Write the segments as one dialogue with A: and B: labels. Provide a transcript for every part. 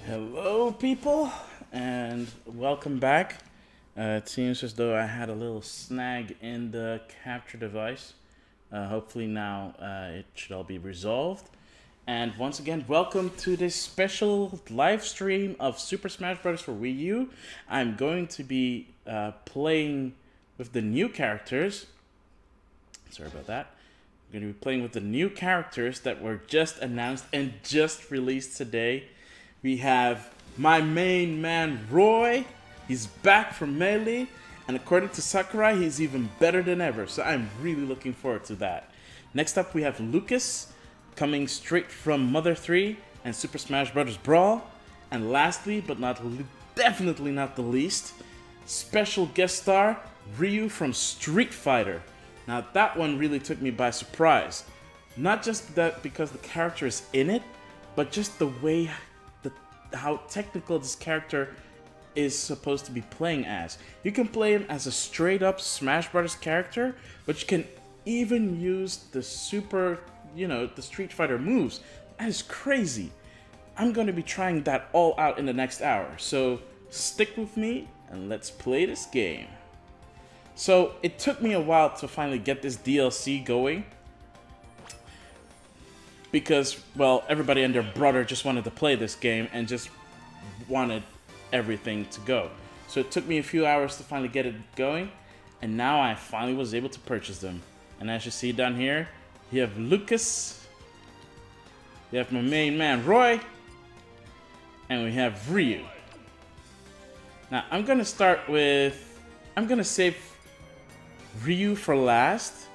A: Hello, people, and welcome back. It seems as though I had a little snag in the capture device. Hopefully now it should all be resolved. And once again, welcome to this special live stream of Super Smash Bros. For Wii U. I'm going to be playing with the new characters. Sorry about that. I'm going to be playing with the new characters that were just announced and just released today. We have my main man, Roy. He's back from Melee. And according to Sakurai, he's even better than ever. So I'm really looking forward to that. Next up, we have Lucas, coming straight from Mother 3 and Super Smash Bros. Brawl. And lastly, but definitely not the least, special guest star, Ryu from Street Fighter. Now that one really took me by surprise. Not just that because the character is in it, but just the way how technical this character is supposed to be playing as. You can play him as a straight up Smash Bros. Character, but you can even use the the Street Fighter moves. That is crazy. I'm going to be trying that all out in the next hour, so stick with me and let's play this game. So it took me a while to finally get this DLC going, because, well, everybody and their brother just wanted to play this game and just wanted everything to go. So it took me a few hours to finally get it going, and now I finally was able to purchase them. And as you see down here, you have Lucas, you have my main man Roy, and we have Ryu. Now I'm gonna save Ryu for last,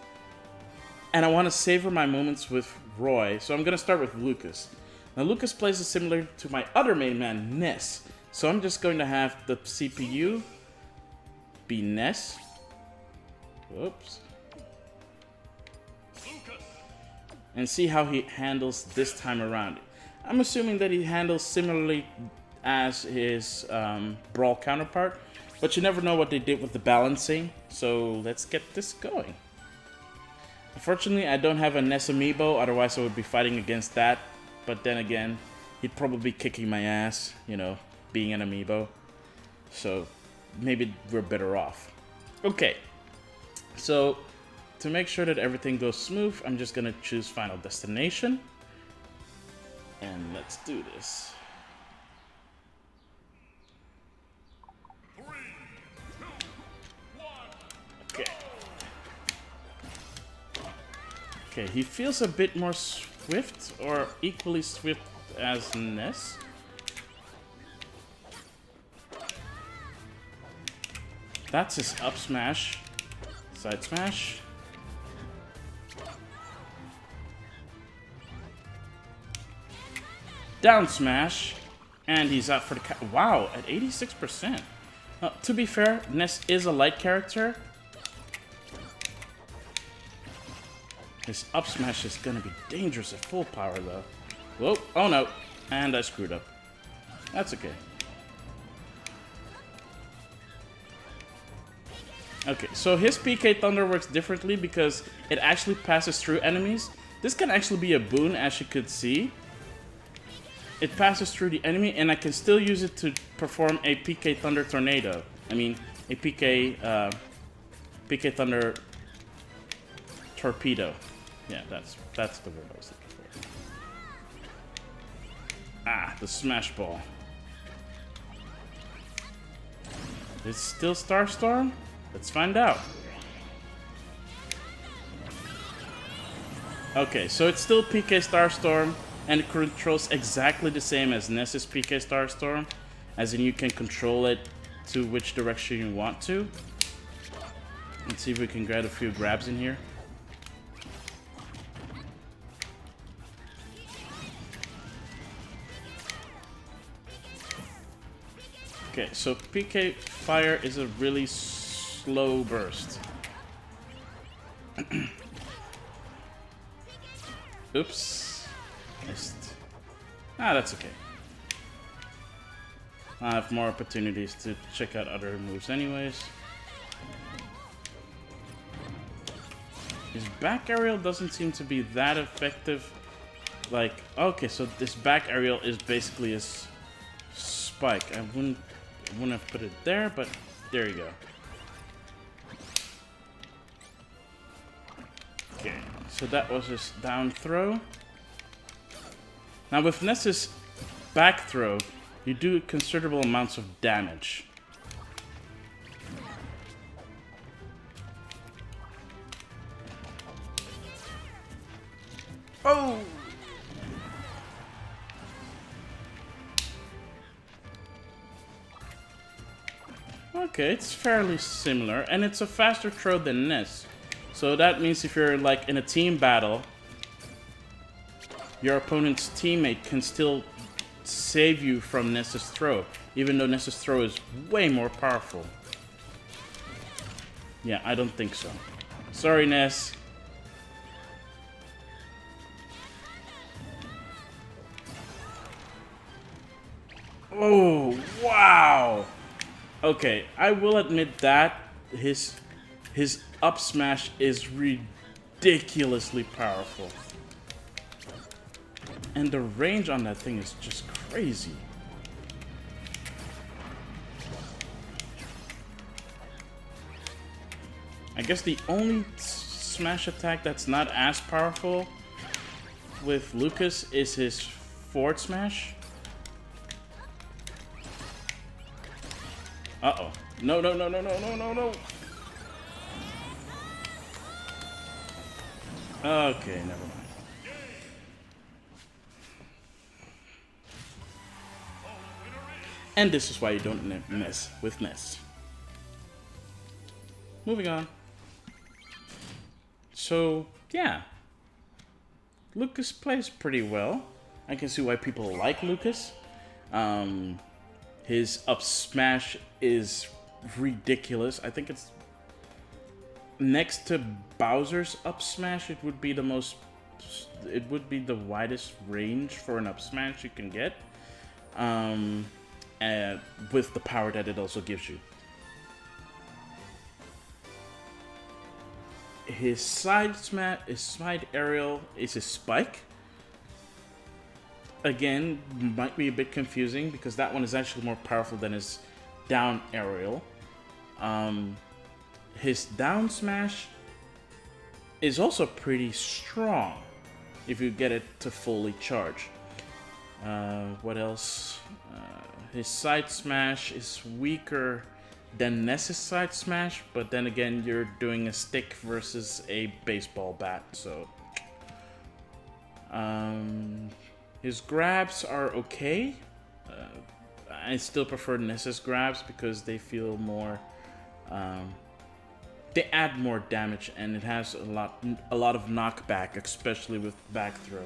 A: and I want to savor my moments with Roy, so I'm gonna start with Lucas. Now Lucas plays is similar to my other main man, Ness, so I'm just going to have the CPU be Ness. Whoops. And see how he handles this time around. I'm assuming that he handles similarly as his Brawl counterpart, but you never know what they did with the balancing, so let's get this going. Unfortunately, I don't have a Ness amiibo, otherwise I would be fighting against that. But then again, he'd probably be kicking my ass, you know, being an amiibo. So maybe we're better off. Okay, so to make sure that everything goes smooth, I'm just gonna choose Final Destination. And let's do this. Okay. Okay, he feels a bit more swift, or equally swift as Ness. That's his up smash. Side smash. Down smash. And he's out for the wow, at 86%. To be fair, Ness is a light character. His up smash is gonna be dangerous at full power though. Whoa, oh no, and I screwed up. That's okay. Okay, so his PK Thunder works differently because it actually passes through enemies. This can actually be a boon, as you could see. It passes through the enemy, and I can still use it to perform a PK Thunder Tornado. I mean, a PK Thunder Torpedo. Yeah, that's the word I was looking for. Ah, the Smash Ball. Is it still Starstorm? Let's find out. Okay, so it's still PK Starstorm, and it controls exactly the same as Ness's PK Starstorm, as in you can control it to which direction you want to. Let's see if we can get a few grabs in here. Okay, so PK Fire is a really slow burst. Oops. Missed. Ah, that's okay. I have more opportunities to check out other moves anyways. His back aerial doesn't seem to be that effective. Like, okay, so this back aerial is basically his spike. I wouldn't have put it there, but there you go. Okay, so that was his down throw. Now with Ness's back throw, you do considerable amounts of damage. Oh! Okay, it's fairly similar, and it's a faster throw than Ness. So that means if you're like in a team battle, your opponent's teammate can still save you from Ness's throw, even though Ness's throw is way more powerful. Yeah, I don't think so. Sorry, Ness. Oh, wow! Okay, I will admit that his up smash is ridiculously powerful. And the range on that thing is just crazy. I guess the only smash attack that's not as powerful with Lucas is his forward smash. Uh-oh. No, no, no, no, no, no, no, no. Okay, never mind. And this is why you don't mess with Ness. Moving on. So, yeah. Lucas plays pretty well. I can see why people like Lucas. His up smash is ridiculous. I think it's next to Bowser's up smash. It would be the most. It would be the widest range for an up smash you can get, with the power that it also gives you. His side smash, his side aerial is his spike. Again, might be a bit confusing because that one is actually more powerful than his down aerial. His down smash is also pretty strong if you get it to fully charge. What else? His side smash is weaker than Ness's side smash, but then again, you're doing a stick versus a baseball bat, so... his grabs are okay. I still prefer Ness's grabs because they feel more... they add more damage, and it has a lot of knockback, especially with back throw.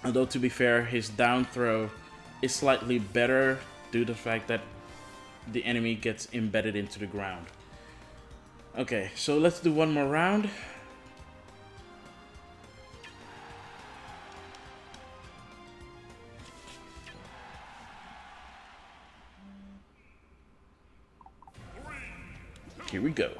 A: Although, to be fair, his down throw is slightly better due to the fact that the enemy gets embedded into the ground. Okay, so let's do one more round. Here we go.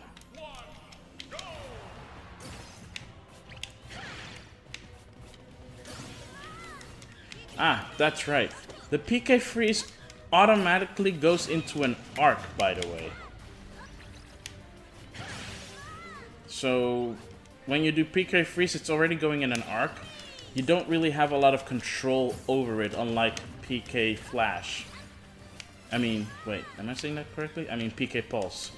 A: Ah, that's right. The PK freeze automatically goes into an arc, by the way. So when you do PK freeze, it's already going in an arc. You don't really have a lot of control over it, unlike PK flash. I mean, wait, am I saying that correctly? I mean PK pulse.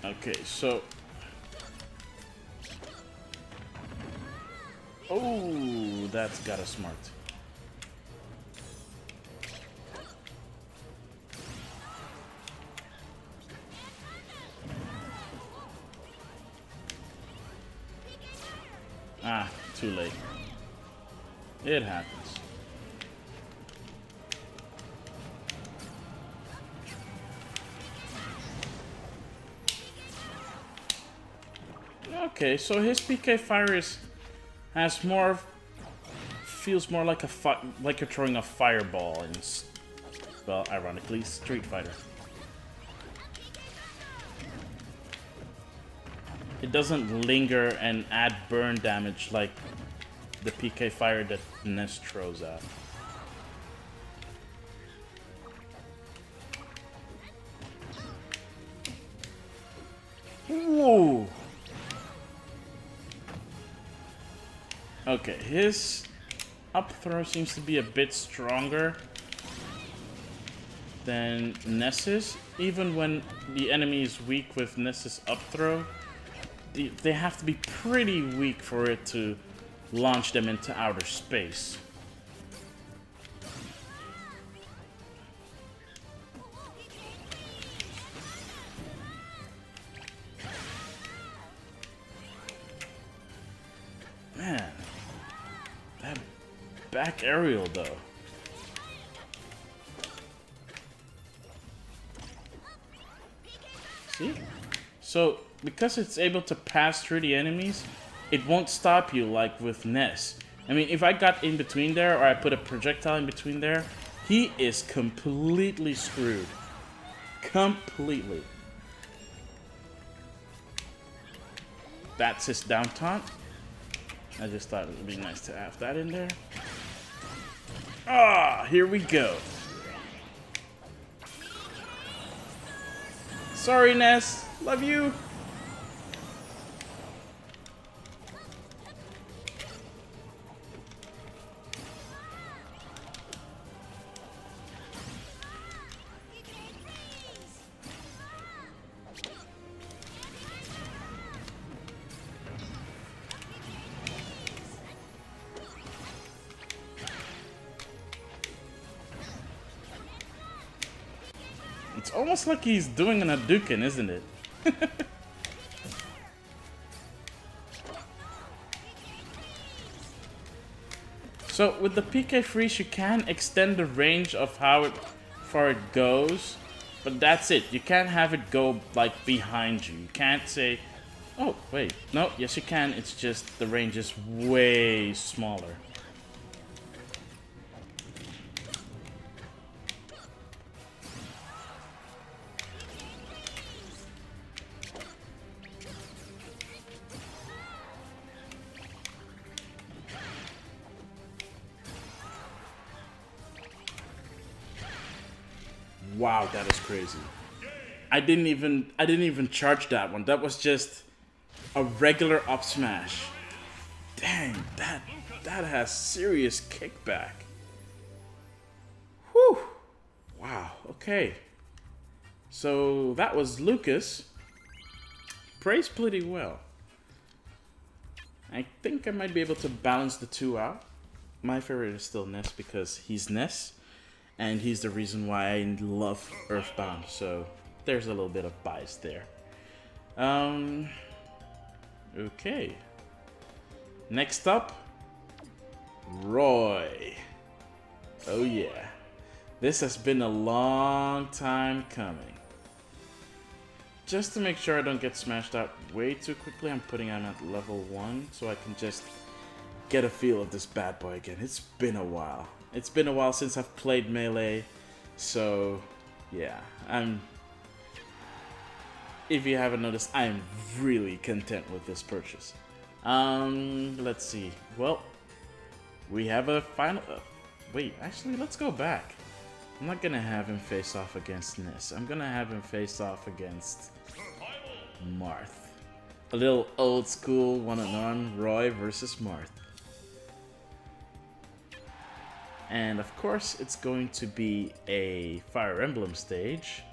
A: Okay, so... Oh, that's got a smart. Ah, too late. It happens. Okay, so his PK fire has more, feels more like like you're throwing a fireball in, well, ironically, Street Fighter. It doesn't linger and add burn damage like the PK fire that Ness throws out. Whoa! Okay, his up throw seems to be a bit stronger than Ness's. Even when the enemy is weak with Ness's up throw, they have to be pretty weak for it to launch them into outer space. Man, that back aerial though. See? So, because it's able to pass through the enemies, it won't stop you like with Ness. I mean, if I got in between there, or I put a projectile in between there, he is completely screwed. Completely. That's his down taunt. I just thought it would be nice to have that in there. Ah, here we go. Sorry, Ness. Love you. It's almost like he's doing an Hadouken, isn't it? So with the PK freeze, you can extend the range of how far it goes, but that's it. You can't have it go like behind you. You can't say, oh wait, no, yes you can. It's just the range is way smaller. Wow, that is crazy. I didn't even charge that one. That was just a regular up smash. Dang, that has serious kickback. Whew. Wow, okay. So that was Lucas. Praised pretty well. I think I might be able to balance the two out. My favorite is still Ness because he's Ness. And he's the reason why I love Earthbound, so there's a little bit of bias there. Okay. Next up, Roy. Oh yeah. This has been a long time coming. Just to make sure I don't get smashed out way too quickly, I'm putting him at level 1 so I can just get a feel of this bad boy again. It's been a while. It's been a while since I've played Melee, so yeah, if you haven't noticed, I'm really content with this purchase. Let's see. Well, we have a final. Wait, actually, let's go back. I'm not gonna have him face off against Ness. I'm gonna have him face off against Marth. A little old school one-on-one Roy versus Marth. And of course, it's going to be a Fire Emblem stage.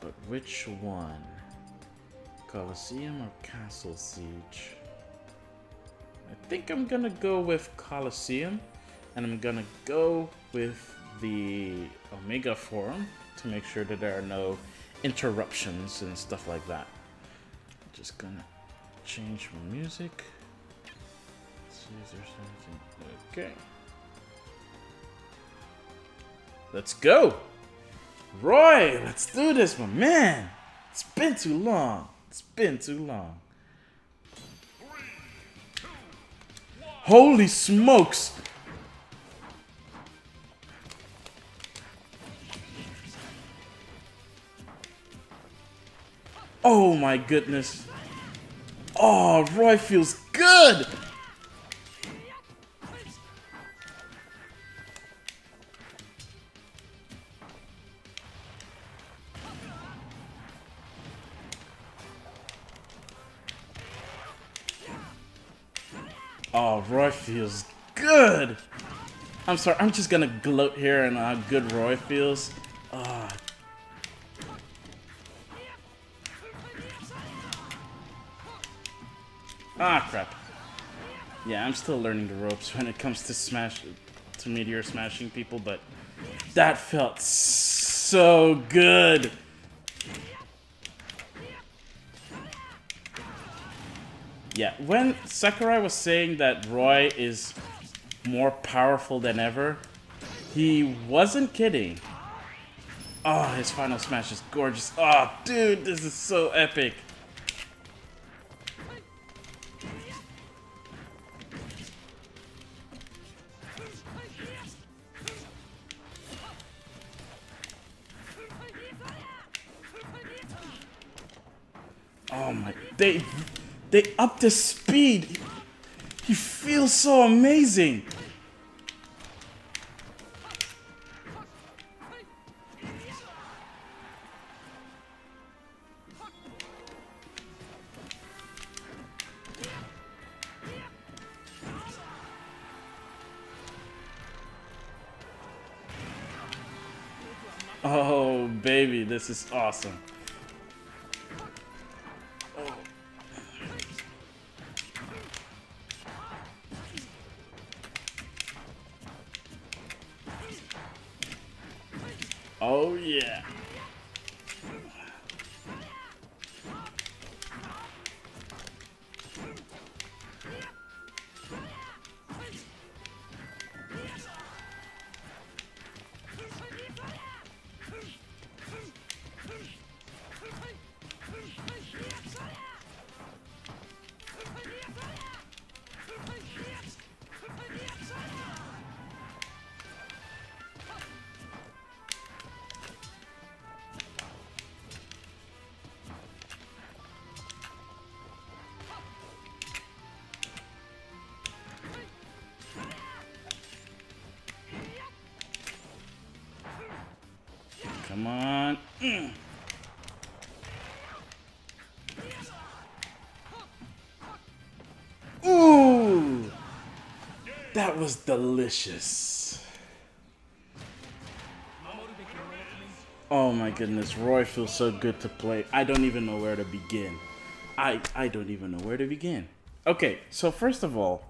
A: But which one? Colosseum or Castle Siege? I think I'm gonna go with Colosseum. And I'm gonna go with the Omega Forum to make sure that there are no interruptions and stuff like that. Just gonna change my music. Let's see if there's anything. Okay. Let's go! Roy, let's do this, my man! It's been too long. It's been too long. Holy smokes! Oh my goodness. Oh, Roy feels good! Oh, Roy feels good! I'm sorry, I'm just gonna gloat here on how good Roy feels. Oh. Ah, crap. Yeah, I'm still learning the ropes when it comes to meteor smashing people, but that felt so good. Yeah, when Sakurai was saying that Roy is more powerful than ever, he wasn't kidding. Oh, his final smash is gorgeous. Oh, dude, this is so epic. Oh my, they upped the speed. He feels so amazing. Oh baby, this is awesome. Oh yeah. Come on. Ooh! That was delicious. Oh my goodness, Roy feels so good to play. I don't even know where to begin. I don't even know where to begin. Okay, so first of all,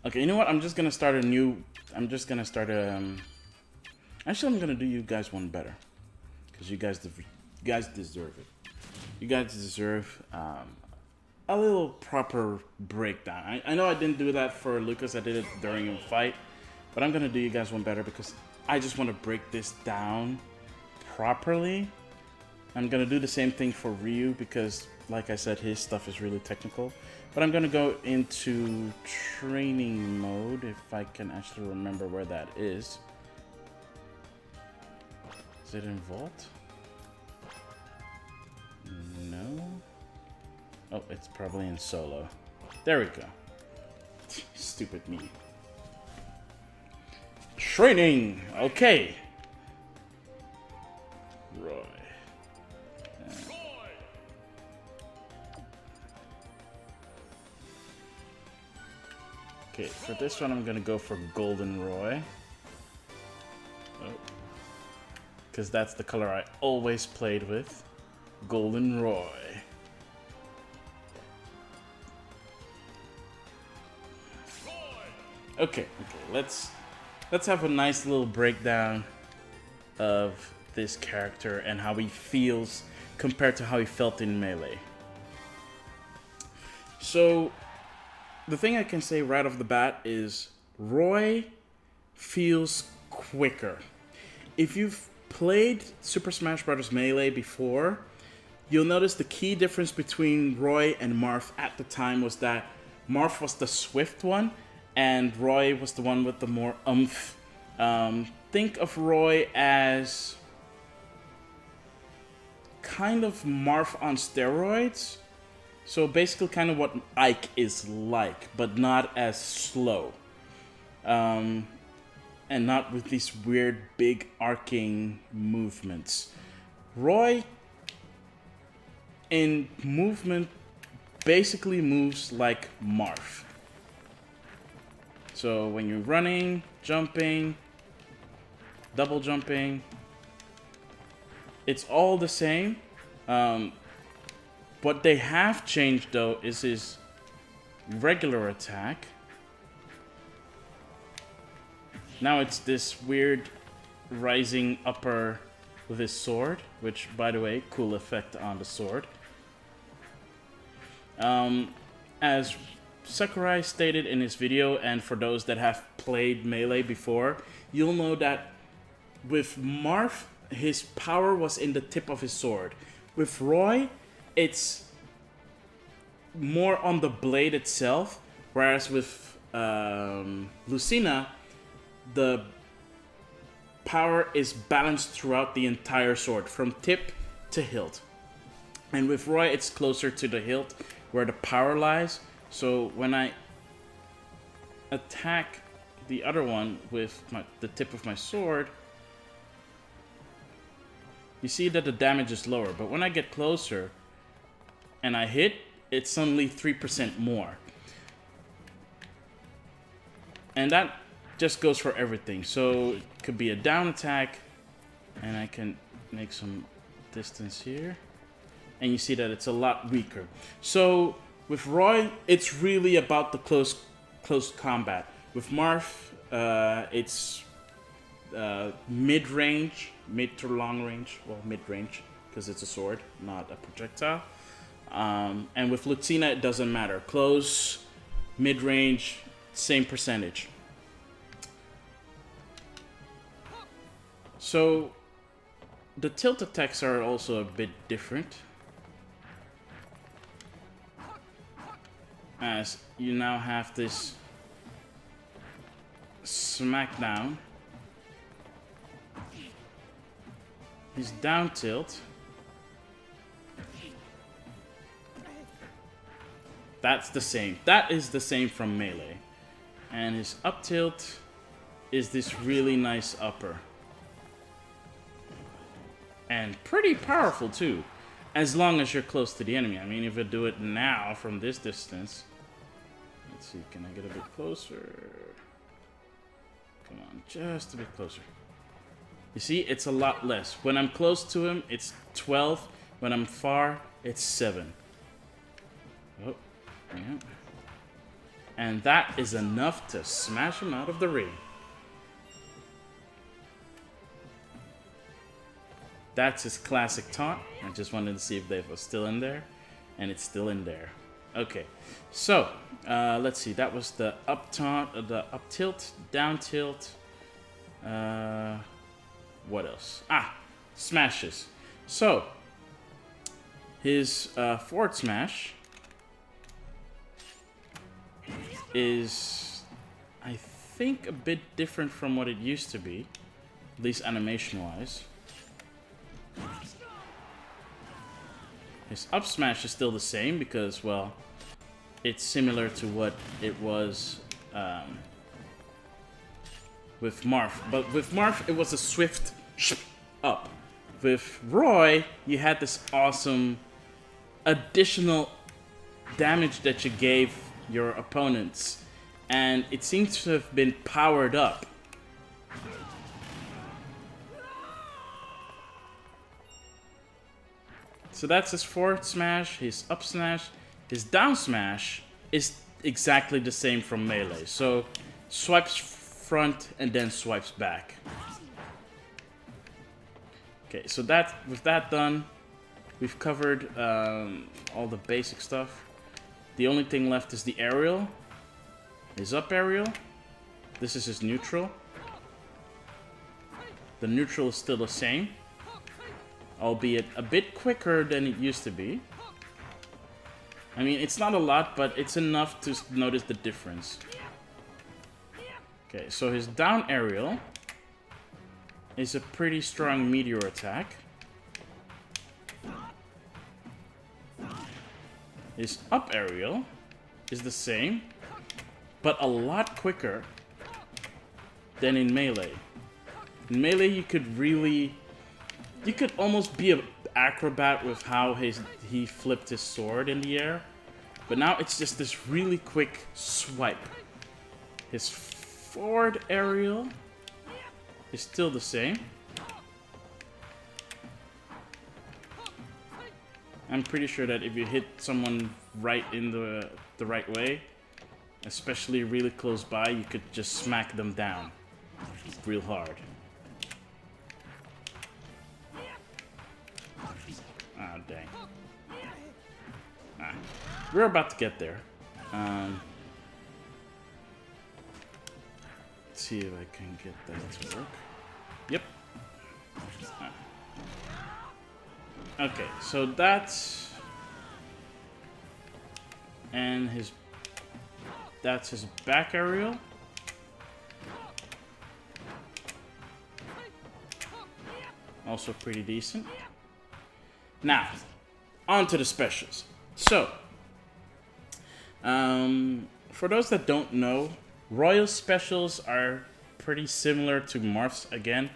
A: okay, you know what? I'm just gonna start a new. I'm just gonna start a. Actually, I'm gonna do you guys one better, because you guys deserve it. You guys deserve a little proper breakdown. I know I didn't do that for Lucas. I did it during a fight, but I'm gonna do you guys one better because I just want to break this down properly. I'm gonna do the same thing for Ryu because, like I said, his stuff is really technical. But I'm gonna go into training mode if I can actually remember where that is. Is it in Vault? No. Oh, it's probably in Solo. There we go. Stupid me. Training! Okay. Roy. Okay, for this one I'm gonna go for Golden Roy. Oh. Because that's the color I always played with. Golden Roy. Okay, let's have a nice little breakdown of this character and how he feels compared to how he felt in Melee. So, the thing I can say right off the bat is Roy feels quicker. If you've played Super Smash Bros. Melee before, You'll notice the key difference between Roy and Marth at the time was that Marth was the swift one, and Roy was the one with the more oomph. Think of Roy as kind of Marth on steroids. So basically kind of what Ike is like, but not as slow. And not with these weird big arcing movements. Roy in movement basically moves like Marth. So when you're running, jumping, double jumping, it's all the same. What they have changed though is his regular attack. Now it's this weird rising upper with his sword, which, by the way, cool effect on the sword. As Sakurai stated in his video, and for those that have played Melee before, you'll know that with Marth, his power was in the tip of his sword. With Roy, it's more on the blade itself, whereas with Lucina, the power is balanced throughout the entire sword, from tip to hilt. And with Roy, it's closer to the hilt, where the power lies. So when I attack the other one with the tip of my sword, you see that the damage is lower. But when I get closer and I hit, it's suddenly 3% more. And that just goes for everything. So it could be a down attack, and I can make some distance here. And you see that it's a lot weaker. So with Roy, it's really about the close combat. With Marth, it's mid-range, mid to long range. Well, mid-range, because it's a sword, not a projectile. And with Lucina, it doesn't matter. Close, mid-range, same percentage. So the tilt attacks are also a bit different, as you now have this smackdown, his down tilt, that's the same. That is the same from Melee. And his up tilt is this really nice upper. And pretty powerful too, as long as you're close to the enemy. I mean, if I do it now from this distance, let's see, can I get a bit closer? Come on, just a bit closer. You see, it's a lot less. When I'm close to him, it's 12. When I'm far, it's 7. Oh, yeah. And that is enough to smash him out of the ring. That's his classic taunt. I just wanted to see if they were still in there. And it's still in there. Okay. So, let's see. That was the up taunt, the up tilt, down tilt. What else? Ah, smashes. So, his forward smash is, I think, a bit different from what it used to be. At least animation-wise. His up smash is still the same because, well, it's similar to what it was with Marth. But with Marth, it was a swift up. With Roy, you had this awesome additional damage that you gave your opponents. And it seems to have been powered up. So that's his forward smash, his up smash. His down smash is exactly the same from Melee. So swipes front and then swipes back. Okay, so that with that done, we've covered all the basic stuff. The only thing left is the aerial. His up aerial. This is his neutral. The neutral is still the same. albeit a bit quicker than it used to be. I mean, it's not a lot, but it's enough to notice the difference. Okay, so his down aerial is a pretty strong meteor attack. His up aerial is the same, but a lot quicker than in melee. In melee, you could almost be an acrobat with how he flipped his sword in the air. But now it's just this really quick swipe. His forward aerial is still the same. I'm pretty sure that if you hit someone right in the right way, especially really close by, you could just smack them down real hard. Ah, dang. Ah, we're about to get there. Let's see if I can get that to work. Yep. Ah. Okay, so that's... And that's his back aerial. Also pretty decent. Now, on to the specials. So, for those that don't know, Royal specials are pretty similar to Marth's again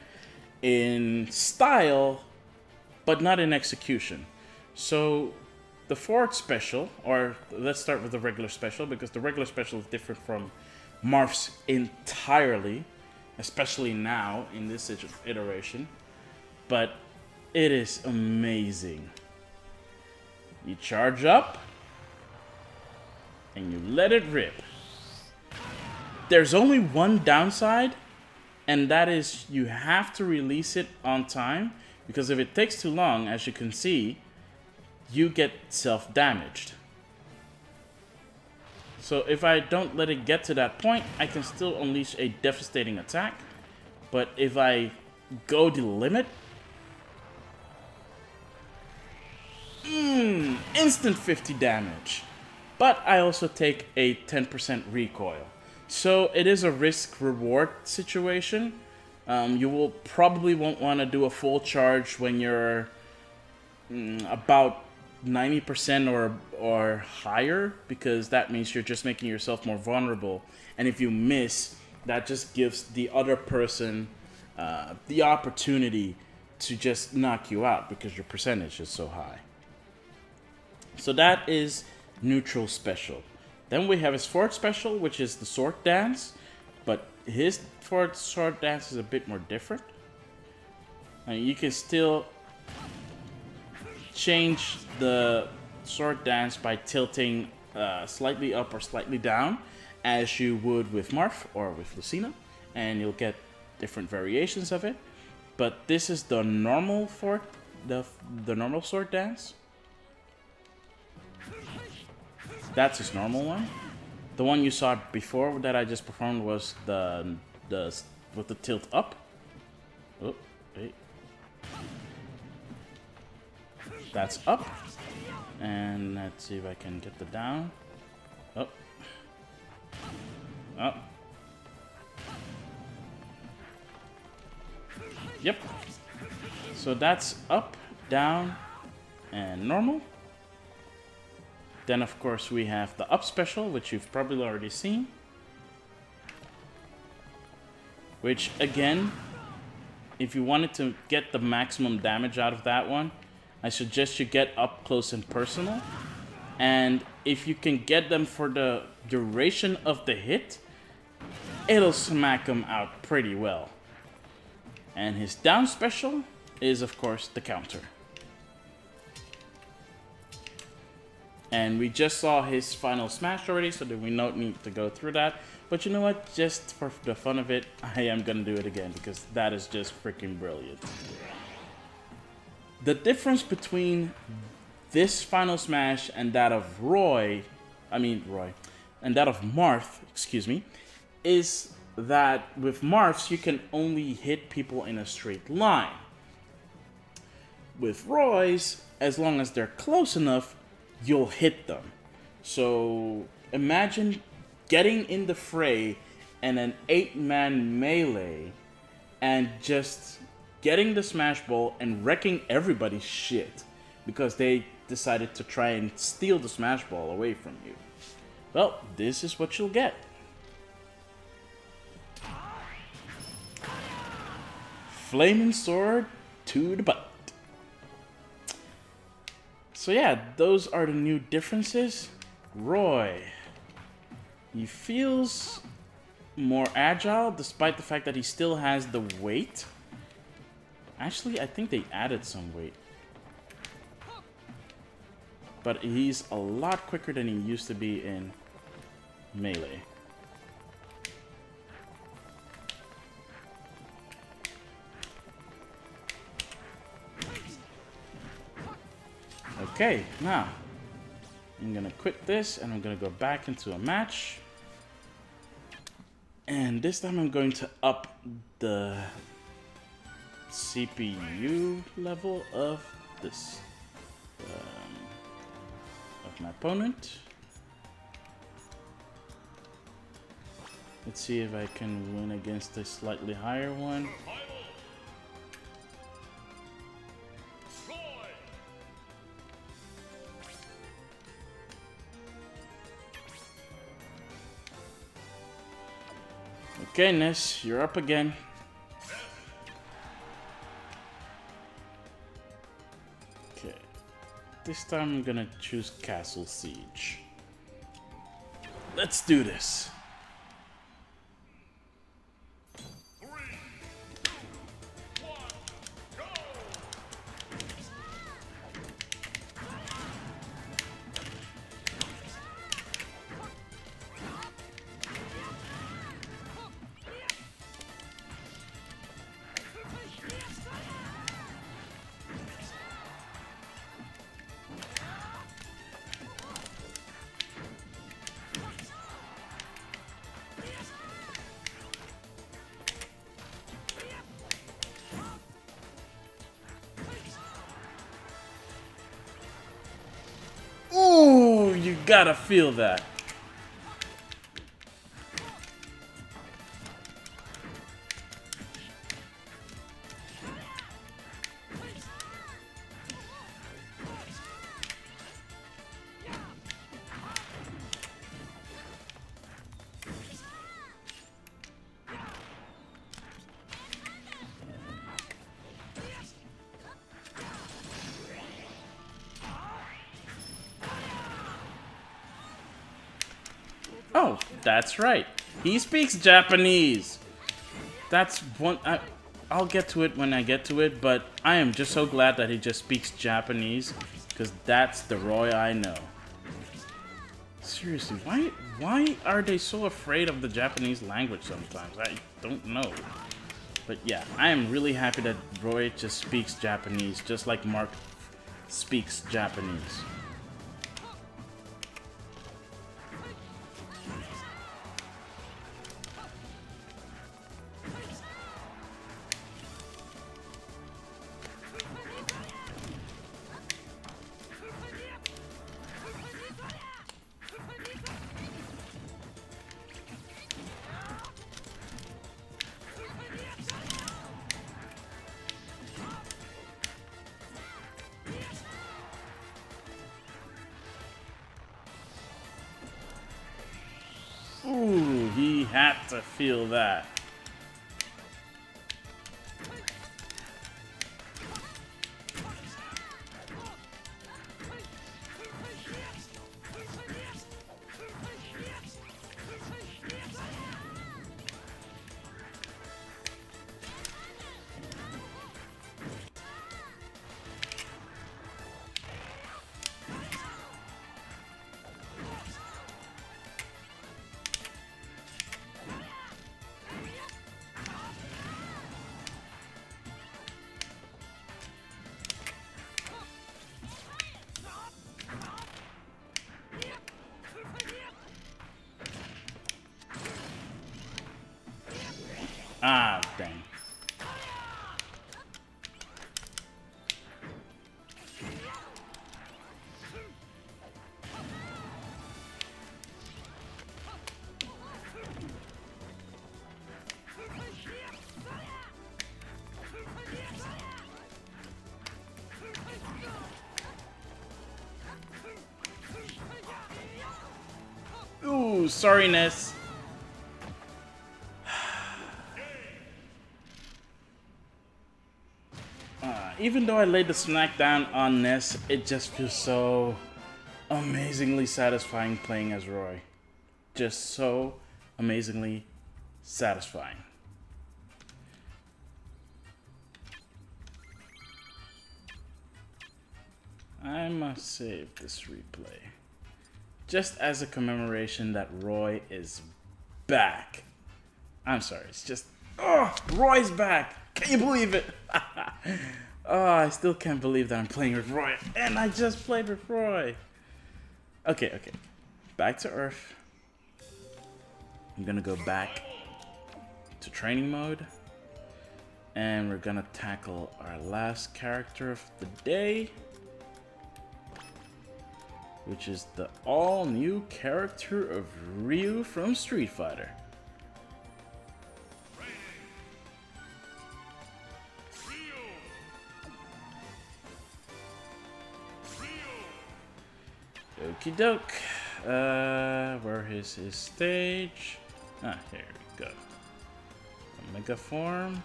A: in style, but not in execution. So, the forward special, or let's start with the regular special, because the regular special is different from Marth's entirely, especially now in this iteration. But it is amazing. You charge up, and you let it rip. There's only one downside, and that is you have to release it on time, because if it takes too long, as you can see, you get self-damaged. So if I don't let it get to that point, I can still unleash a devastating attack. But if I go the limit, instant 50 damage. But I also take a 10% recoil. So it is a risk-reward situation. You will probably won't want to do a full charge when you're about 90% or higher, because that means you're just making yourself more vulnerable. And if you miss, that just gives the other person the opportunity to just knock you out because your percentage is so high. So that is neutral special. Then we have his forward special, which is the sword dance, but his forward sword dance is a bit more different. You can still change the sword dance by tilting slightly up or slightly down, as you would with Marth or with Lucina, and you'll get different variations of it. But this is the normal the normal sword dance. That's his normal one. The one you saw before that I just performed was the with the tilt up. Oh, wait. That's up. And let's see if I can get the down. Oh. Oh. Yep. So that's up, down, and normal. Then of course we have the up special, which you've probably already seen. Which again, if you wanted to get the maximum damage out of that one, I suggest you get up close and personal. And if you can get them for the duration of the hit, it'll smack them out pretty well. And his down special is of course the counter. And we just saw his final smash already, so that we don't need to go through that. But you know what? Just for the fun of it, I am going to do it again, because that is just freaking brilliant. The difference between this final smash and that of and that of Marth, excuse me, is that with Marth's, you can only hit people in a straight line. With Roy's, as long as they're close enough, you'll hit them. So imagine getting in the fray and an 8-man melee and just getting the Smash Ball and wrecking everybody's shit because they decided to try and steal the Smash Ball away from you. Well, this is what you'll get. Flaming Sword to the butt. So yeah, those are the new differences. Roy, he feels more agile despite the fact that he still has the weight. Actually, I think they added some weight. But he's a lot quicker than he used to be in Melee. Okay, now I'm gonna quit this and I'm gonna go back into a match. And this time I'm going to up the CPU level of this of my opponent. Let's see if I can win against a slightly higher one. Okay, Ness, you're up again. Okay. This time I'm gonna choose Castle Siege. Let's do this. Ooh, you gotta feel that. Oh, that's right. He speaks Japanese. That's one. I'll get to it when I get to it, but I am just so glad that he just speaks Japanese, because that's the Roy I know. Seriously, why are they so afraid of the Japanese language sometimes? I don't know. But yeah, I am really happy that Roy just speaks Japanese, just like Mark speaks Japanese. Ooh, he had to feel that. Ooh, sorry, Ness. Even though I laid the smack down on Ness, it just feels so amazingly satisfying playing as Roy. Just so amazingly satisfying. I must save this replay. Just as a commemoration that Roy is back. I'm sorry, it's just... Oh, Roy's back! Can you believe it? Oh, I still can't believe that I'm playing with Roy. And I just played with Roy. Okay. Back to Earth. I'm gonna go back to training mode. And we're gonna tackle our last character of the day, which is the all-new character of Ryu from Street Fighter. Okie doke. Where is his stage? Ah, here we go. Omega form.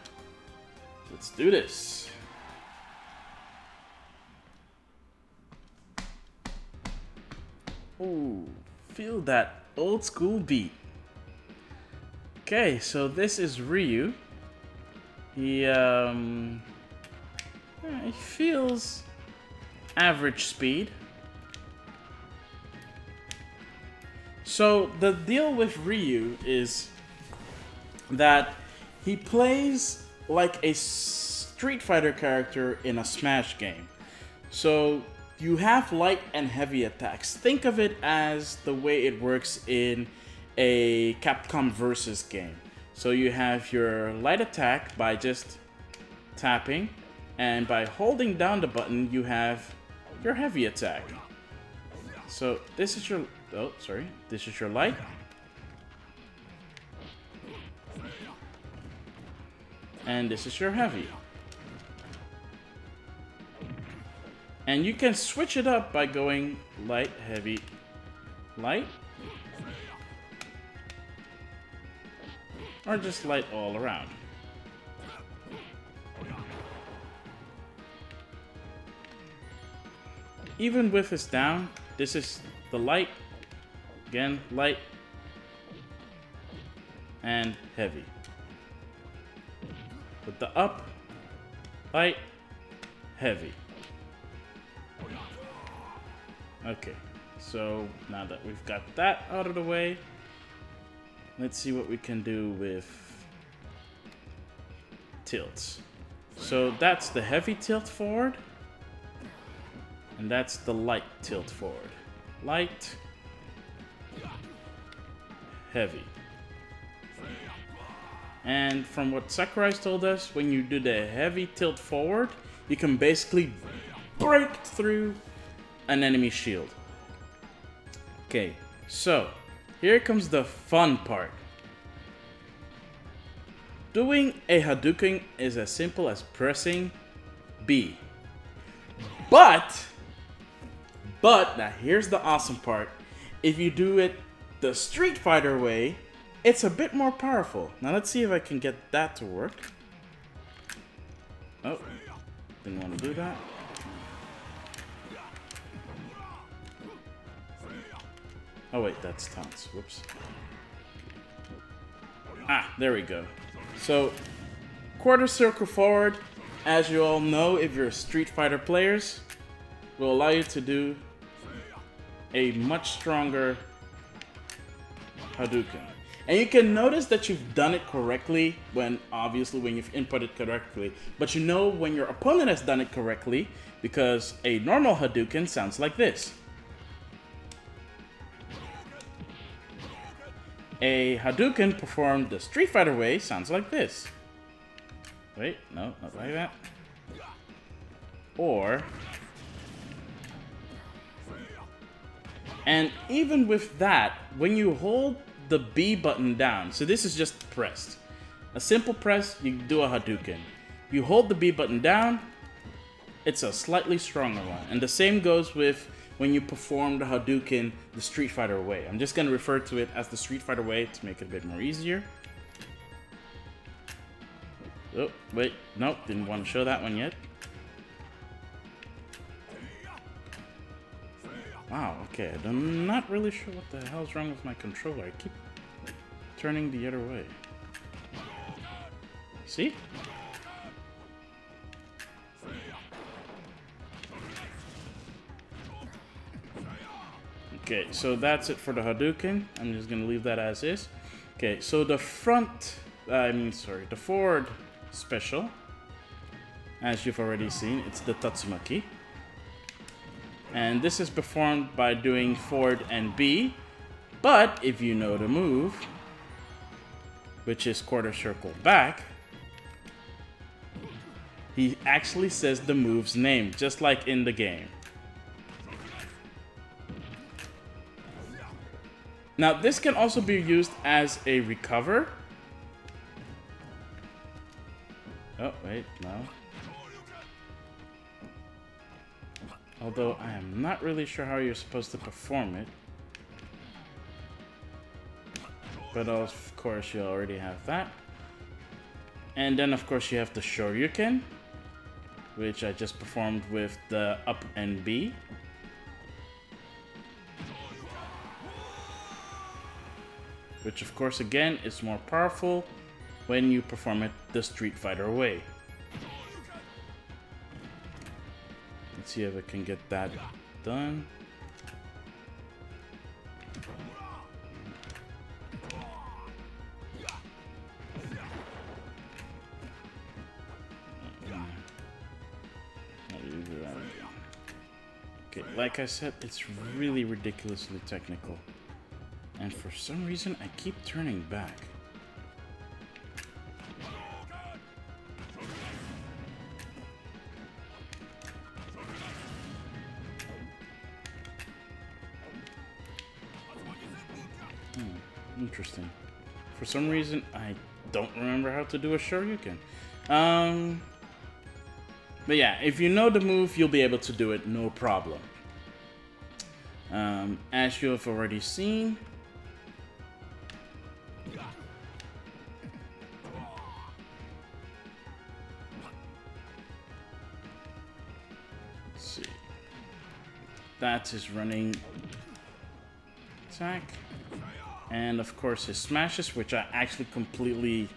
A: Let's do this. Ooh, feel that old school beat. Okay, so this is Ryu. He feels average speed. So the deal with Ryu is that he plays like a Street Fighter character in a Smash game. So you have light and heavy attacks. Think of it as the way it works in a Capcom Versus game. So you have your light attack by just tapping, and by holding down the button you have your heavy attack. So this is your... Oh, sorry. This is your light. And this is your heavy. And you can switch it up by going light, heavy, light. Or just light all around. Even with this down, this is the light. Again, light. And heavy. With the up, light, heavy. Okay, so now that we've got that out of the way, let's see what we can do with tilts. So that's the heavy tilt forward, and that's the light tilt forward. Light, heavy. And from what Sakurai's told us, when you do the heavy tilt forward, you can basically break through an enemy shield. Okay, so here comes the fun part. Doing a Hadouken is as simple as pressing B. But now here's the awesome part. If you do it the Street Fighter way, it's a bit more powerful. Now let's see if I can get that to work. Oh, didn't want to do that. Oh wait, that's taunts. Whoops. Ah, there we go. So, quarter circle forward, as you all know if you're Street Fighter players, will allow you to do a much stronger Hadouken. And you can notice that you've done it correctly when you've inputted correctly. But you know when your opponent has done it correctly because a normal Hadouken sounds like this. A Hadouken performed the Street Fighter way sounds like this. Wait, no, not like that. Or... And even with that, when you hold the B button down, so this is just pressed. A simple press, you do a Hadouken. You hold the B button down, it's a slightly stronger one. And the same goes with when you perform the Hadouken the Street Fighter way. I'm just going to refer to it as the Street Fighter way to make it a bit more easier. Oh, wait, nope, didn't want to show that one yet. Wow, okay, I'm not really sure what the hell's wrong with my controller. I keep turning the other way. See? Okay, so that's it for the Hadouken. I'm just gonna leave that as is. Okay, so the the forward special, as you've already seen, it's the Tatsumaki. And this is performed by doing forward and B, but if you know the move, which is quarter circle back, he actually says the move's name, just like in the game. Now, this can also be used as a recover. Oh, wait, no. Although I am not really sure how you're supposed to perform it. But of course, you already have that. And then, of course, you have the Shoryuken, which I just performed with the up and B. Which, of course, again, is more powerful when you perform it the Street Fighter way. Let's see if I can get that done. Okay, like I said, it's really ridiculously technical. And for some reason, I keep turning back. Interesting. For some reason, I don't remember how to do a Shoryuken. But yeah, if you know the move, you'll be able to do it, no problem. As you have already seen, let's see, that's his running attack. And of course his smashes, which I actually completely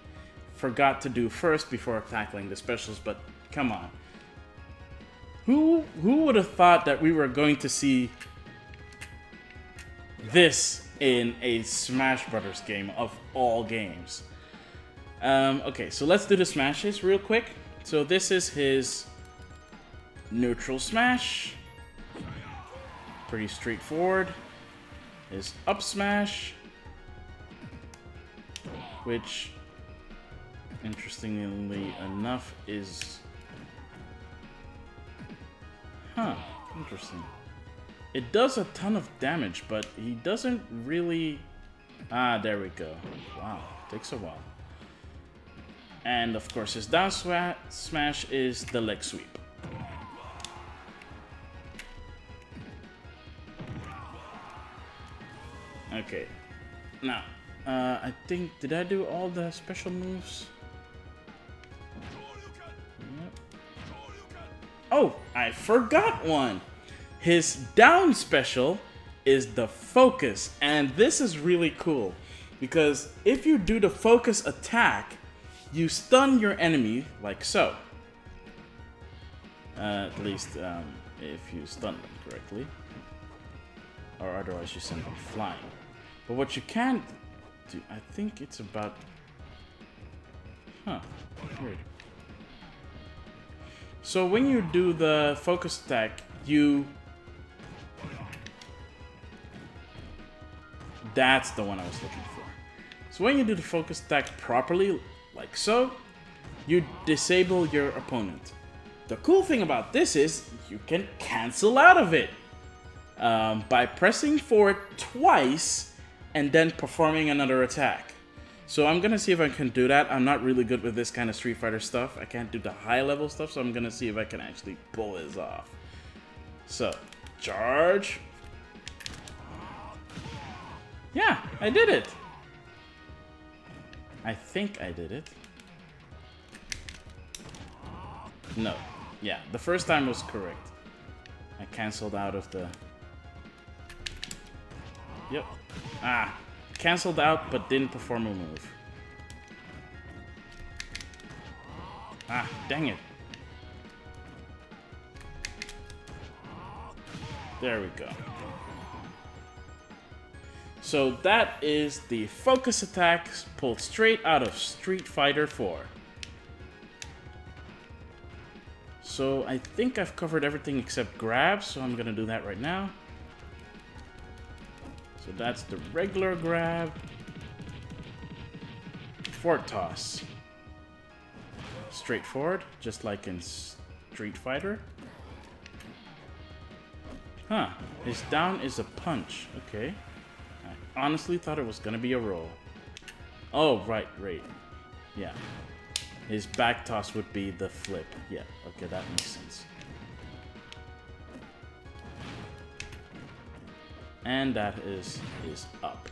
A: forgot to do first before tackling the specials, but come on. Who would have thought that we were going to see this in a Smash Brothers game of all games? Okay, so let's do the smashes real quick. So this is his neutral smash. Pretty straightforward. His up smash, which, interestingly enough, is... interesting. It does a ton of damage, but he doesn't really... Ah, there we go. Wow, takes a while. And of course his down smash is the leg sweep. Okay, now, I think, did I do all the special moves? Yep. Oh, I forgot one! His down special is the focus, and this is really cool, because if you do the focus attack, you stun your enemy like so. At least, if you stun them correctly. Or otherwise you send them flying. But what you can do, I think it's about... Weird. So when you do the focus attack, that's the one I was looking for. So when you do the focus attack properly, like so, you disable your opponent. The cool thing about this is you can cancel out of it by pressing forward twice and then performing another attack. So I'm gonna see if I can do that. I'm not really good with this kind of Street Fighter stuff. I can't do the high level stuff, so I'm gonna see if I can actually pull this off. So Charge. Yeah, I did it. I think I did it. No. Yeah, the first time was correct. I canceled out of the... Yep. Ah. Canceled out, but didn't perform a move. Ah, dang it. There we go. So that is the focus attack pulled straight out of Street Fighter 4. So I think I've covered everything except grab, so I'm gonna do that right now. So that's the regular grab. Forward toss. Straightforward, just like in Street Fighter. Huh, his down is a punch. Okay. I honestly thought it was gonna be a roll. Oh, right. Yeah. His back toss would be the flip. Yeah, okay, that makes sense. And that is his up.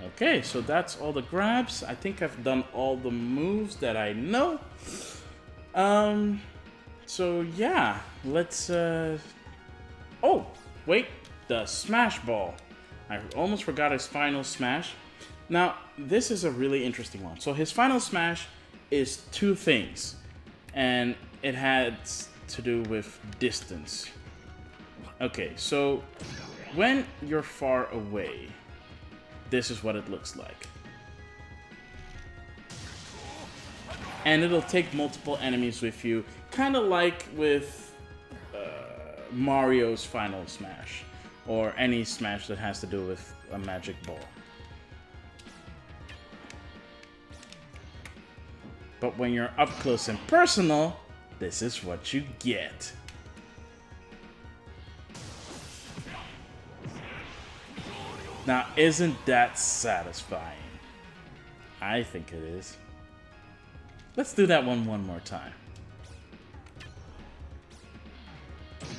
A: Okay, so that's all the grabs. I think I've done all the moves that I know. So yeah, let's oh, wait, the smash ball. I almost forgot his final smash. Now, this is a really interesting one. So his final smash is two things, and it has to do with distance. Okay, so when you're far away, this is what it looks like. And it'll take multiple enemies with you, kind of like with Mario's final smash, or any smash that has to do with a magic ball. But when you're up close and personal, this is what you get. Now, isn't that satisfying? I think it is. Let's do that one more time.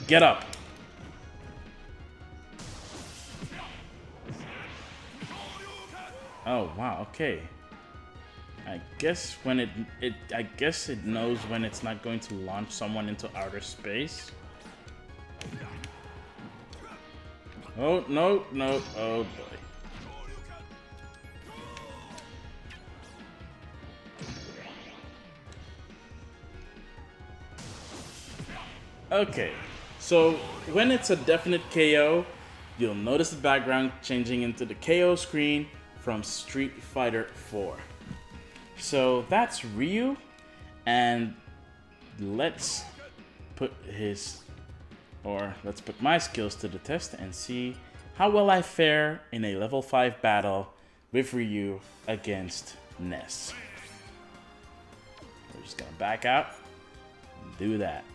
A: Get up. Oh, wow, okay. I guess when I guess it knows when it's not going to launch someone into outer space. Oh, no, oh boy. Okay, so when it's a definite KO, you'll notice the background changing into the KO screen from Street Fighter 4. So that's Ryu, and let's put my skills to the test and see how well I fare in a level 5 battle with Ryu against Ness. We're just gonna back out and do that.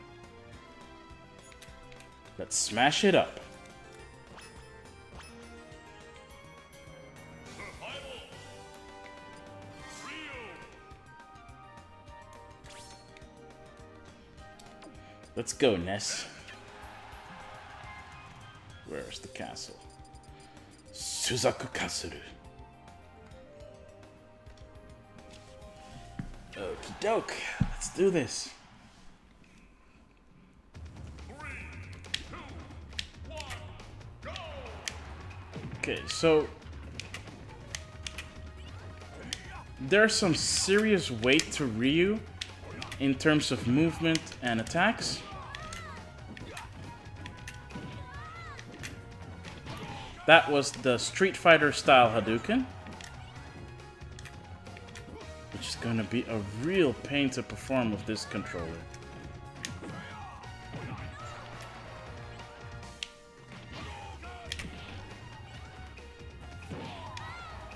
A: Let's smash it up. Let's go, Ness. Where's the castle? Suzaku Castle. Okie doke. Let's do this.
B: 3, 2, 1, go!
A: Okay, so there's some serious weight to Ryu in terms of movement and attacks. That was the Street Fighter style Hadouken, which is going to be a real pain to perform with this controller.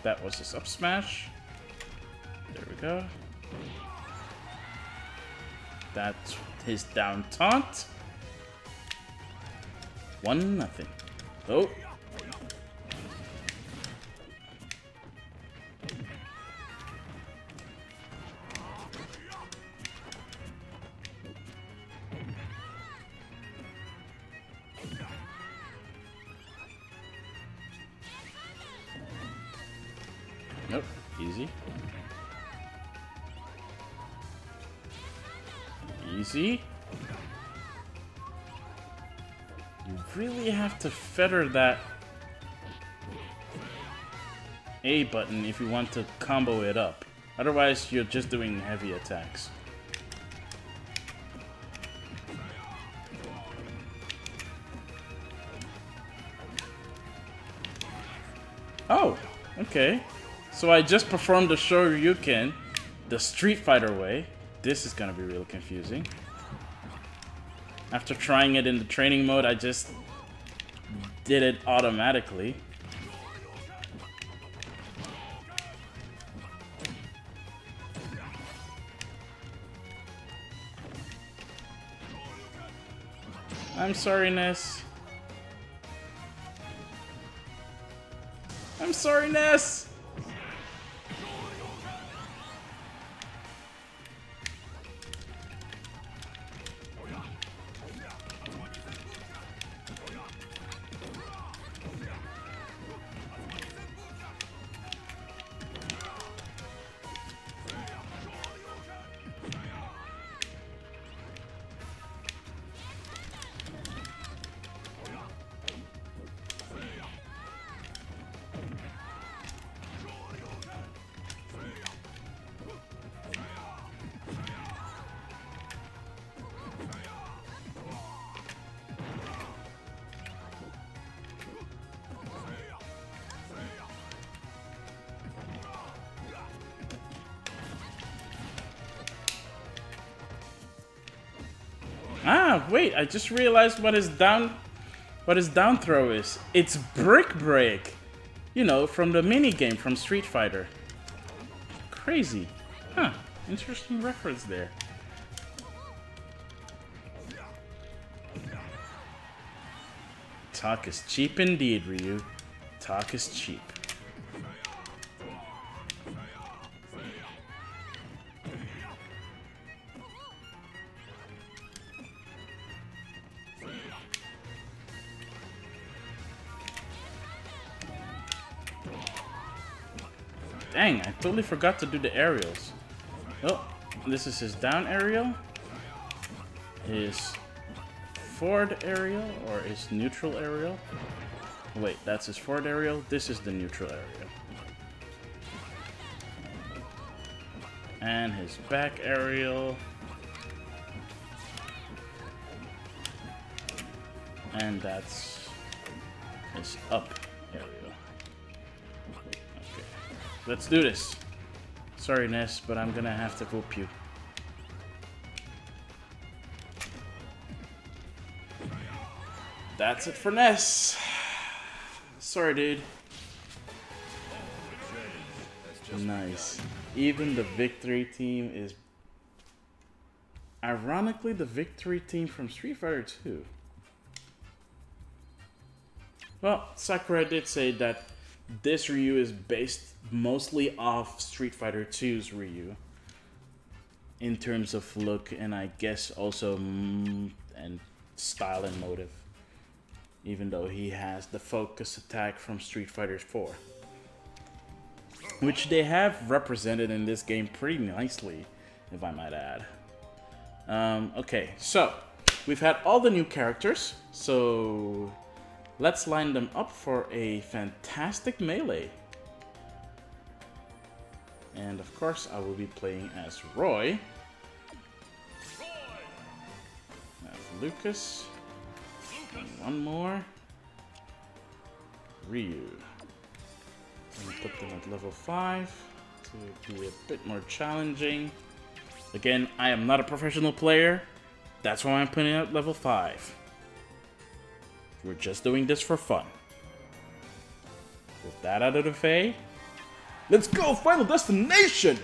A: That was his up smash. There we go. That's his down taunt. 1-0. Oh. Easy. Easy. You really have to feather that A button if you want to combo it up. Otherwise, you're just doing heavy attacks. Oh, okay. So I just performed the Shoryuken the Street Fighter way. This is gonna be real confusing. After trying it in the training mode, I just did it automatically. I'm sorry, Ness. I'm sorry, Ness! Ah, wait, I just realized what his down throw is. It's Brick Break. You know, from the mini game from Street Fighter. Crazy. Huh, interesting reference there. Talk is cheap indeed, Ryu. Talk is cheap. Dang, I totally forgot to do the aerials. Oh, this is his down aerial. His forward aerial, or his neutral aerial. Wait, that's his forward aerial. This is the neutral aerial. And his back aerial. And that's his up aerial. Okay, let's do this. Sorry, Ness, but I'm gonna have to whoop you. That's it for Ness. Sorry, dude. Nice. Even the victory team is... Ironically, the victory team from Street Fighter 2. Well, Sakurai did say that this Ryu is based mostly off Street Fighter 2's Ryu. In terms of look, and I guess also and style and motive. Even though he has the focus attack from Street Fighter 4. Which they have represented in this game pretty nicely, if I might add. Okay, so we've had all the new characters, so let's line them up for a fantastic melee. And of course, I will be playing as Roy. I have Lucas. And one more. Ryu. I'm gonna put them at level 5 to be a bit more challenging. Again, I am not a professional player. That's why I'm putting at level 5. We're just doing this for fun. With that out of the way, let's go! Final destination!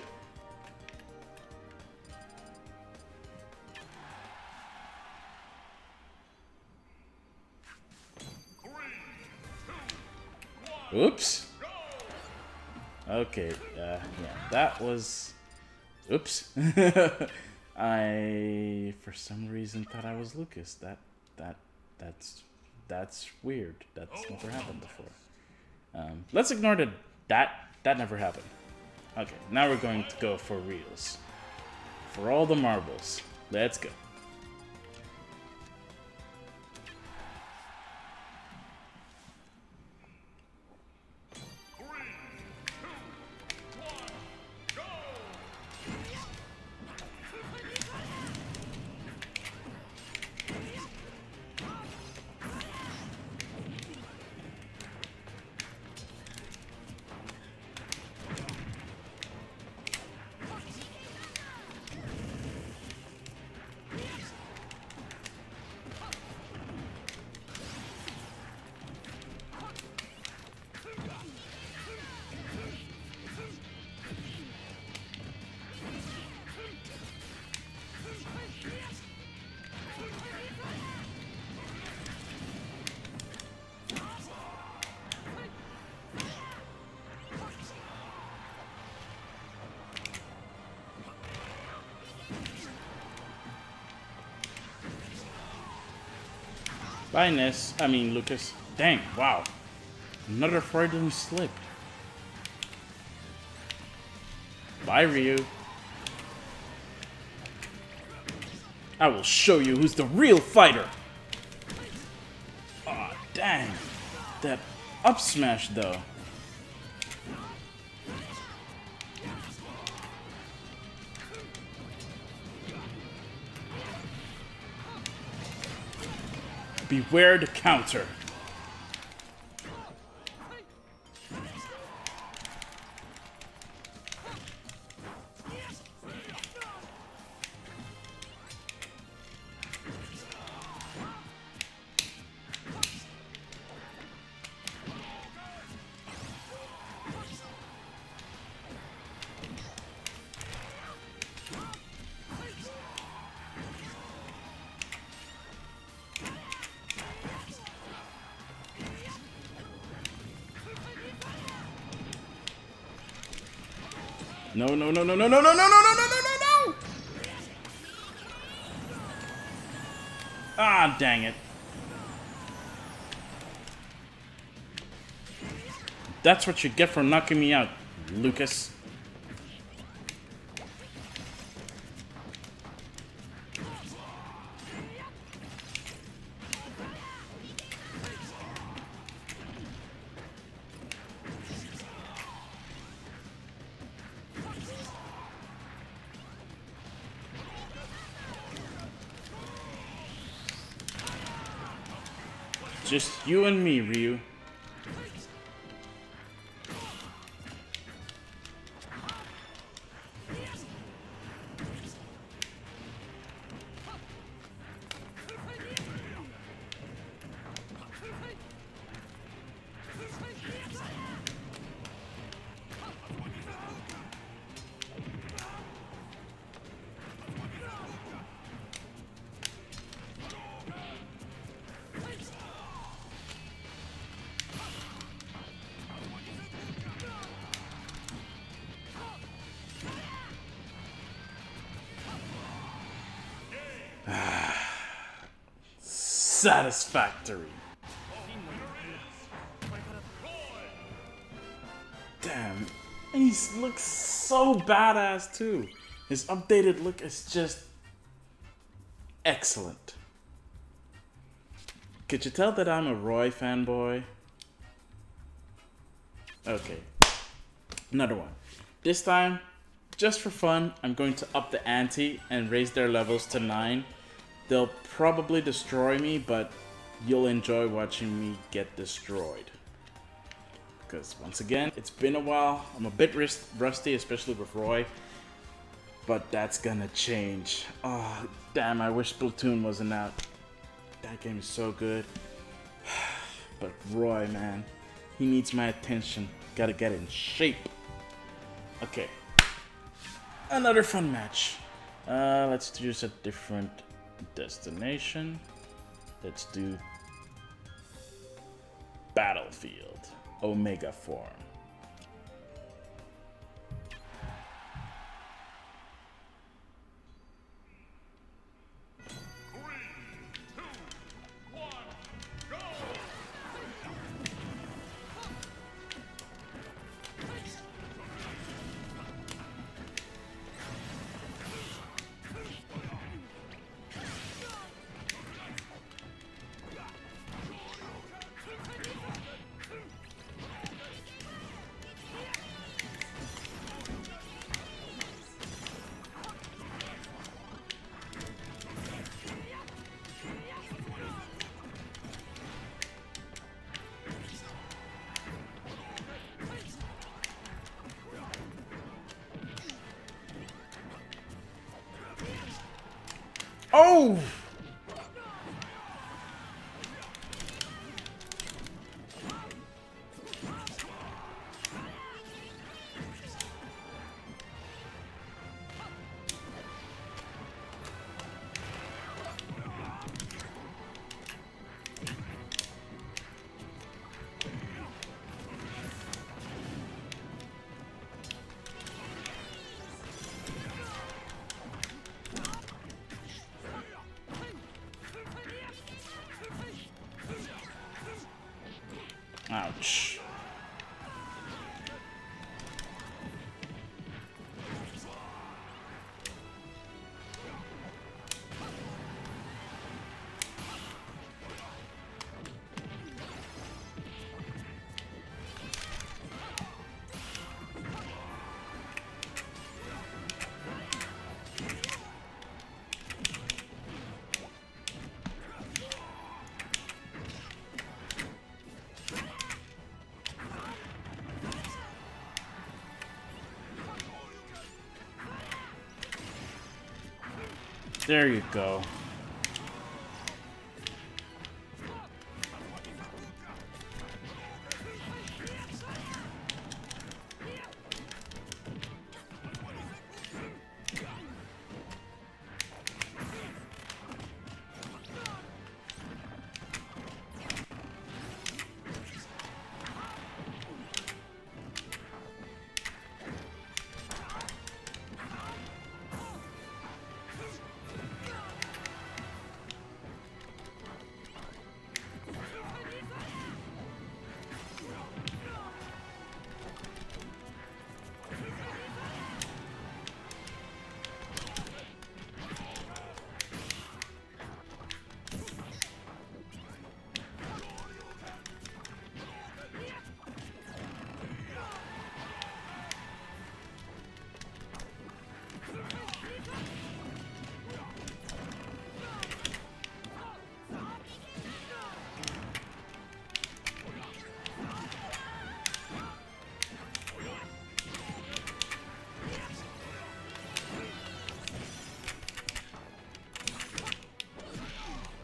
A: Oops. Okay, yeah, that was... Oops. I, for some reason, thought I was Lucas. That's weird. That's never happened before. Let's ignore that never happened. Okay, now we're going to go for reals. For all the marbles. Let's go. Bye, Ness. I mean, Lucas. Dang, wow. Another Freudian slip. Bye, Ryu. I will show you who's the real fighter. Aw, oh, dang. That up smash, though. Beware the counter. No, no, no, no, no, no, no, no, no, no, no, no, no, no! Ah, dang it. That's what you get for knocking me out, Lucas. Just you and me, Ryu. Satisfactory. Damn. And he looks so badass too. His updated look is just excellent. Could you tell that I'm a Roy fanboy? Okay. Another one. This time, just for fun, I'm going to up the ante and raise their levels to 9. They'll probably destroy me, but you'll enjoy watching me get destroyed. Because once again, it's been a while. I'm a bit rusty, especially with Roy. But that's gonna change. Oh, damn, I wish Splatoon wasn't out. That game is so good. But Roy, man, he needs my attention. Gotta get in shape. Okay. Another fun match. Let's choose a different destination. Let's do Battlefield, Omega form. Oh! Ouch. There you go.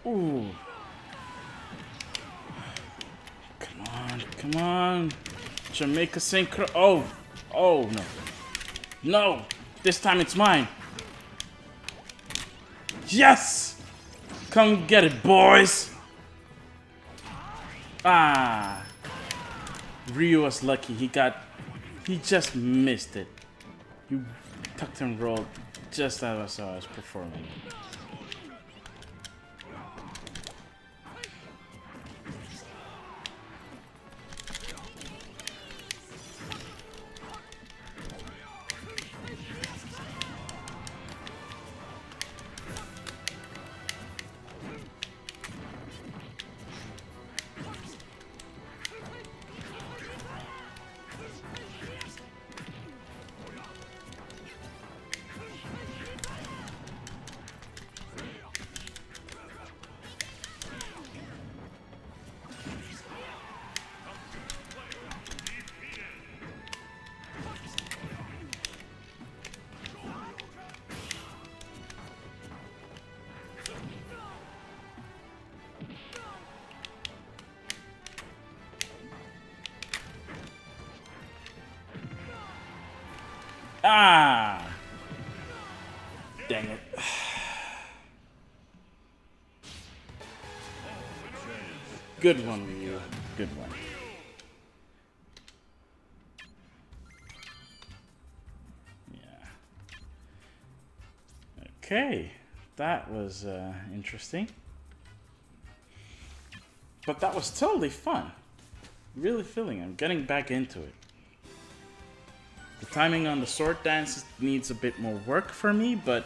A: Ooh. Come on, come on. Jamaica Synchro. Oh, oh no. No, this time it's mine. Yes! Come get it, boys. Ah. Ryu was lucky. He just missed it. He tucked and rolled just as I was performing. Ah! Dang it. Good one, Ryu. Good one. Yeah. Okay. That was interesting. But that was totally fun. Really feeling I'm getting back into it. The timing on the sword dance needs a bit more work for me, but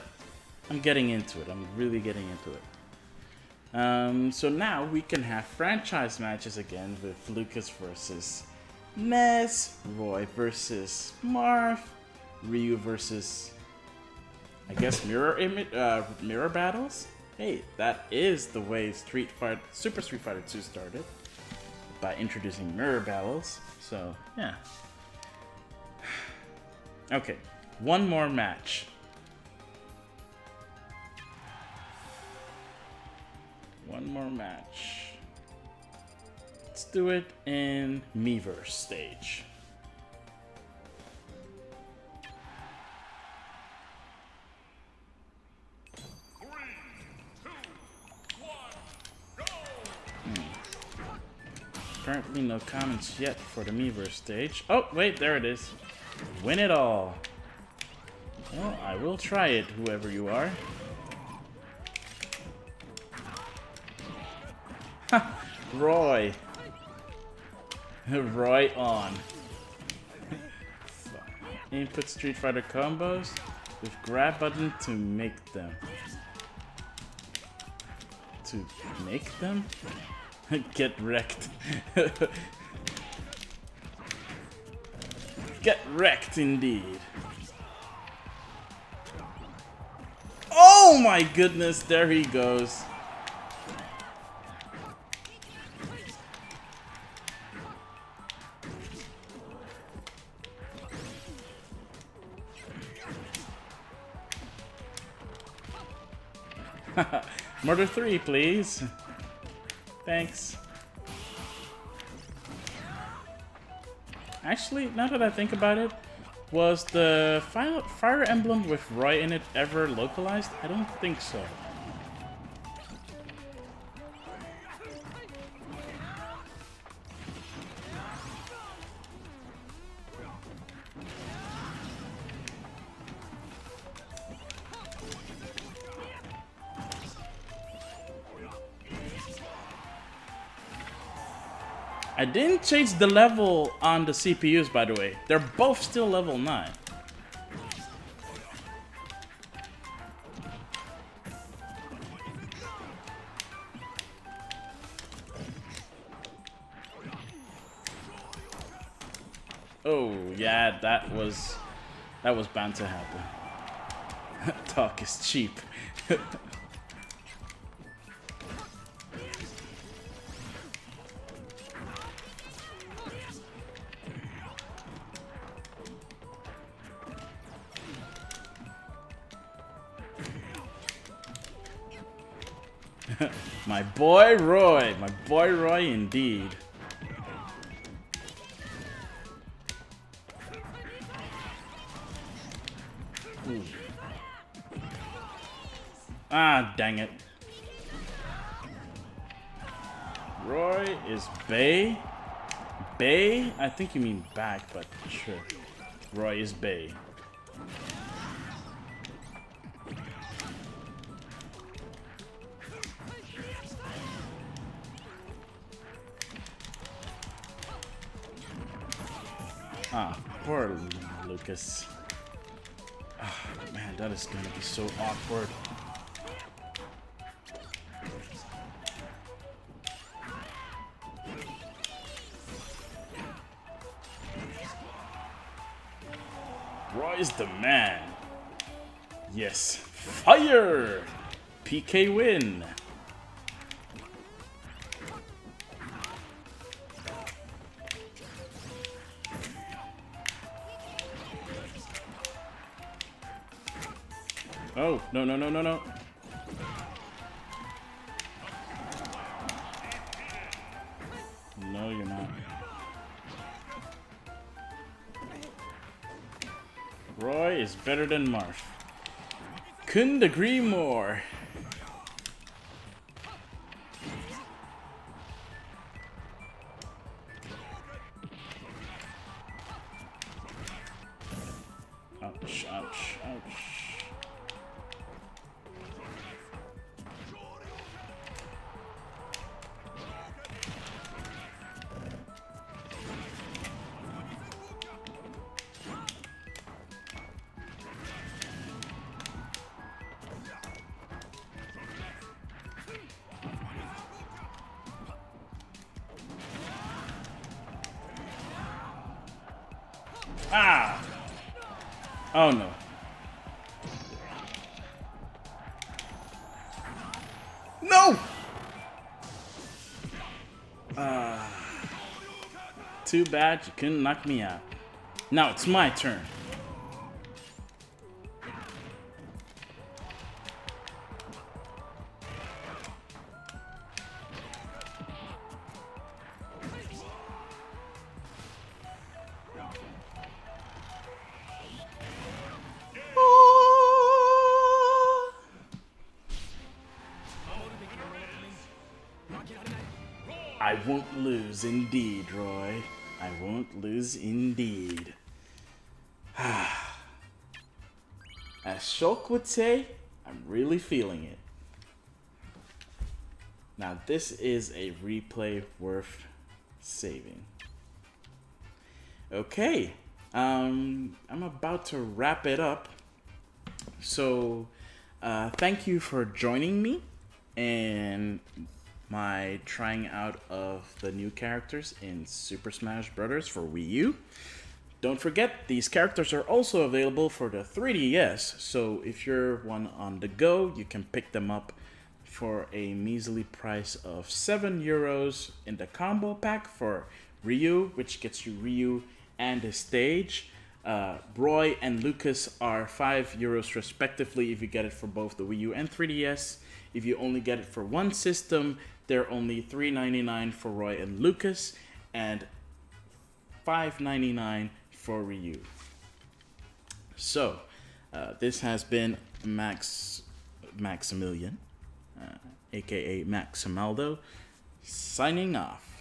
A: I'm getting into it. I'm really getting into it. So now we can have franchise matches again with Lucas versus Ness, Roy versus Marth, Ryu versus, I guess, mirror battles. Hey, that is the way Super Street Fighter 2 started, by introducing mirror battles. So yeah. Okay, one more match. One more match. Let's do it in Miiverse stage. Apparently no comments yet for the Miiverse stage. Oh, wait, there it is. Win it all. Well, I will try it, whoever you are. Ha! Roy. Roy on. Input Street Fighter combos with grab button to make them. To make them? Get wrecked. Get wrecked indeed. Oh my goodness, there he goes. Murder 3, please. Thanks. Actually, now that I think about it, was the Fire Emblem with Roy in it ever localized? I don't think so. I didn't change the level on the CPUs, by the way. They're both still level 9. Oh, yeah, that was bound to happen. Talk is cheap. My boy Roy indeed. Ooh. Ah, dang it. Roy is Bay? Bay? I think you mean back, but sure. Roy is Bay. Ah, poor Lucas. Oh, man, that is gonna be so awkward. Roy is the man. Yes. Fire! PK win. Oh, no, no, no, no, no. No, you're not. Roy is better than Marth. Couldn't agree more. Ouch, ouch, ouch. Ah! Oh no. No! Too bad you couldn't knock me out. Now it's my turn. I won't lose indeed, Roy. I won't lose indeed. As Shulk would say, I'm really feeling it. Now this is a replay worth saving. Okay, I'm about to wrap it up. So, thank you for joining me and my trying out of the new characters in Super Smash Bros. For Wii U. Don't forget, these characters are also available for the 3DS, so if you're one on the go, you can pick them up for a measly price of €7 in the combo pack for Ryu, which gets you Ryu and the stage. Roy and Lucas are €5 respectively if you get it for both the Wii U and 3DS. If you only get it for one system, they're only $3.99 for Roy and Lucas and $5.99 for Ryu. So, this has been Maximilian, aka Maximaldo, signing off.